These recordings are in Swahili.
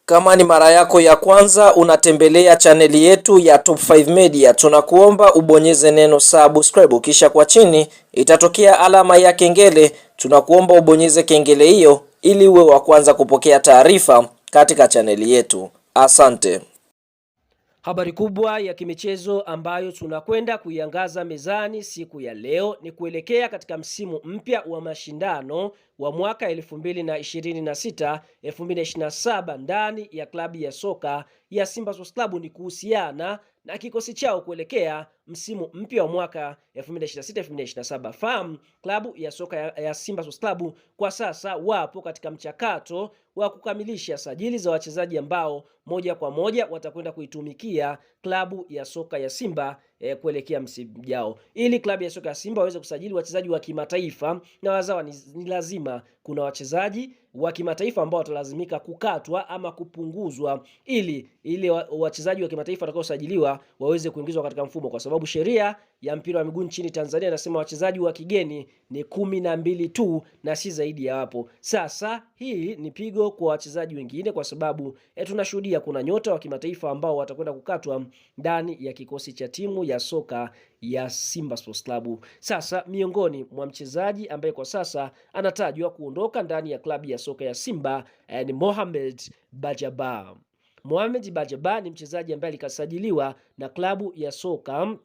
Kama ni mara yako ya kwanza unatembelea chaneli yetu ya Top 5 Media, tunakuomba ubonyeze neno subscribe, kisha kwa chini itatokea alama ya kengele. Tunakuomba ubonyeze kengele hiyo ili uwe wa kwanza kupokea taarifa katika chaneli yetu. Asante. Habari kubwa ya kimichezo ambayo tunakwenda kuiangaza mezani siku ya leo ni kuelekea katika msimu mpya wa mashindano wa mwaka 2026 2027 ndani ya klabu ya soka ya Simba Sports Club. Ni kuhusiana na kikosi chao kuelekea msimu mpya wa mwaka 2026 2027. Fahamu klabu ya soka ya Simba Sports Club kwa sasa wapo katika mchakato wa kukamilisha sajili za wachezaji ambao moja kwa moja watakwenda kuitumikia klabu ya soka ya Simba kuelekea msimu ujao. Ili klabu ya soka ya Simba waweze kusajili wachezaji wa kimataifa na wazawa, ni lazima kuna wachezaji wa kimataifa ambao watalazimika kukatwa ama kupunguzwa ili wachezaji wa kimataifa watakaosajiliwa waweze kuingizwa katika mfumo, kwa sababu sheria ya mpira wa miguu nchini Tanzania inasema wachezaji wa kigeni ni 12 tu na si zaidi ya hapo. Sasa hii ni pigo kwa wachezaji wengine, kwa sababu tunashuhudia kuna nyota wa kimataifa ambao watakwenda kukatwa ndani ya kikosi cha timu ya soka ya Simba Sports Club. Sasa miongoni mwa mchezaji ambaye kwa sasa anatajwa kuondoka ndani ya klabu ya soka ya Simba ni Mohamed Bajaba. Mohamed Bajaba ni mchezaji ambaye alikasajiliwa na klabu ya soka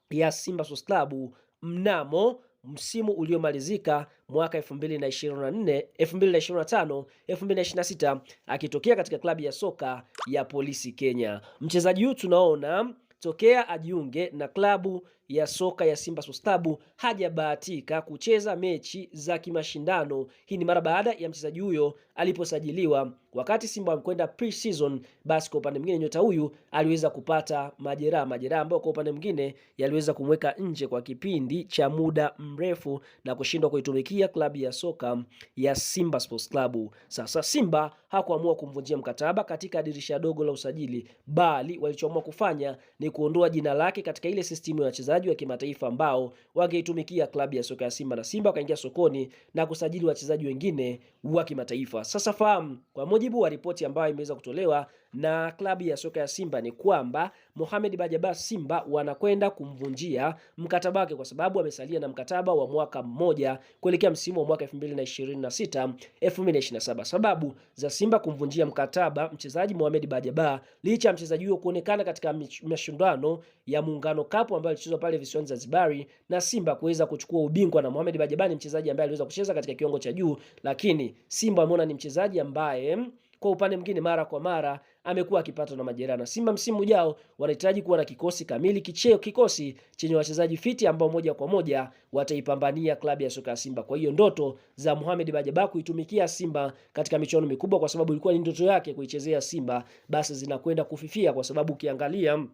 ya Simba Sports Club mnamo msimu uliomalizika mwaka 2024 2025 2026 akitokea katika klabu ya soka ya Polisi Kenya. Mchezaji huyu tunaona tokea ajiunge na klabu ya soka ya Simba Sports Club hajabahatika kucheza mechi za kimashindano. Hii ni mara baada ya mchezaji huyo aliposajiliwa wakati Simba wamekwenda pre-season. Basi kwa upande mwingine nyota huyu aliweza kupata majeraha ambayo kwa upande mwingine yaliweza kumweka nje kwa kipindi cha muda mrefu na kushindwa kuitumikia klabu ya soka ya Simba Sports Club. Sasa Simba hakuamua kumvunjia mkataba katika dirisha dogo la usajili, bali walichoamua kufanya ni kuondoa jina lake katika ile system ya wachezaji wa kimataifa ambao wangeitumikia klabu ya soka ya Simba, na Simba wakaingia sokoni na kusajili wachezaji wengine wa kimataifa. Sasa fahamu, kwa mujibu wa ripoti ambayo imeweza kutolewa na klabu ya soka ya Simba ni kwamba Mohamed Bajaba Simba wanakwenda kumvunjia mkataba wake, kwa sababu amesalia na mkataba wa mwaka mmoja kuelekea msimu wa mwaka 2026 2027. Sababu za Simba kumvunjia mkataba mchezaji Mohamed Bajaba, licha ya mchezaji huyo kuonekana katika mashindano ya Muungano Cup ambayo ilichezwa pale visiwani Zanzibar na Simba kuweza kuchukua ubingwa, na Mohamed Bajaba ni mchezaji ambaye aliweza kucheza katika kiwango cha juu, lakini Simba wameona ni mchezaji ambaye kwa upande mwingine mara kwa mara amekuwa akipatwa na majeraha, na Simba msimu ujao wanahitaji kuwa na kikosi kamili, kikosi chenye wachezaji fiti ambao moja kwa moja wataipambania klabu ya soka ya Simba. Kwa hiyo ndoto za Mohamed Bajaba kuitumikia Simba katika michuano mikubwa, kwa sababu ilikuwa ni ndoto yake kuichezea Simba, basi zinakwenda kufifia, kwa sababu ukiangalia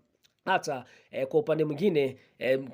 hata kwa upande mwingine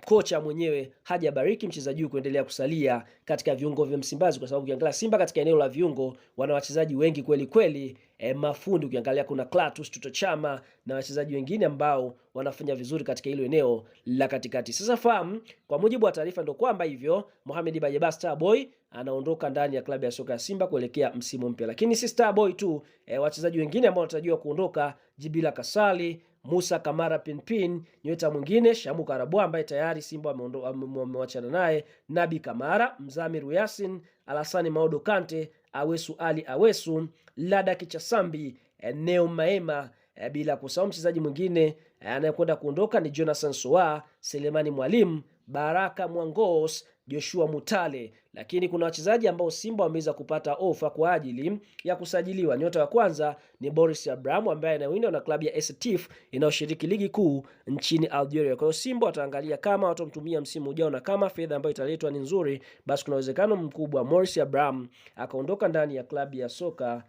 kocha mwenyewe hajabariki mchezaji huyu kuendelea kusalia katika viungo vya Msimbazi, kwa sababu ukiangalia Simba katika eneo la viungo wana wachezaji wengi kweli kweli, mafundi. Ukiangalia kuna Clatous Tuto Chama na wachezaji wengine ambao wanafanya vizuri katika hilo eneo la katikati. Sasa fahamu, kwa mujibu wa taarifa ndio kwamba hivyo Mohamed Bajaba Starboy anaondoka ndani ya klabu ya soka ya Simba kuelekea msimu mpya. Lakini si Starboy tu, wachezaji wengine ambao wanatarajiwa kuondoka, Jibila Kasali, Musa Kamara Pinpin, nyota mwingine Shamu Karabwa ambaye tayari Simba wamewachana naye, Nabi Kamara, Mzamiru Yasin, Alasani Maodo Kante, Awesu Ali Awesu, Lada Kichasambi, Neo Maema, bila kusahau mchezaji mwingine anayekwenda kuondoka ni Jonathan Soa, Selemani Mwalimu, Baraka Mwangos, Joshua Mutale. Lakini kuna wachezaji ambao Simba wameweza kupata ofa kwa ajili ya kusajiliwa. Nyota wa kwanza ni Boris Abraham ambaye anawinda na klabu ya Setif inayoshiriki ligi kuu nchini Algeria. Kwa hiyo Simba wataangalia kama watamtumia msimu ujao, na kama fedha ambayo italetwa ni nzuri, basi kuna uwezekano mkubwa Boris Abraham akaondoka ndani ya klabu ya soka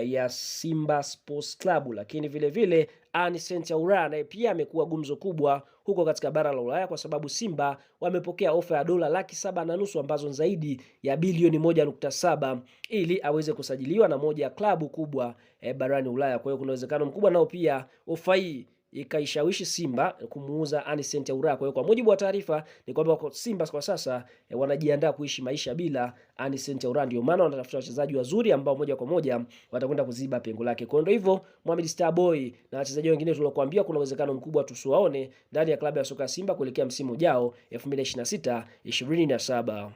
ya Simba Sports Club. Lakini vile vile Anicet Aura naye pia amekuwa gumzo kubwa huko katika bara la Ulaya, kwa sababu Simba wamepokea ofa ya dola 750,000 ambazo zaidi ya bilioni 1.7 ili aweze kusajiliwa na moja ya klabu kubwa barani Ulaya. Kwa hiyo kuna uwezekano mkubwa nao pia ofa hii ikaishawishi Simba kumuuza Anicent Aura. Kwa hiyo kwa mujibu wa taarifa ni kwamba Simba kwa sasa wanajiandaa kuishi maisha bila Anicent Aura, ndio maana wanatafuta wachezaji wazuri ambao moja kwa moja watakwenda kuziba pengo lake. Kwa hiyo hivyo Mohamed Starboy na wachezaji wengine tuliokuambia kuna uwezekano mkubwa tusiwaone ndani ya klabu ya soka Simba kuelekea msimu ujao 2026-27.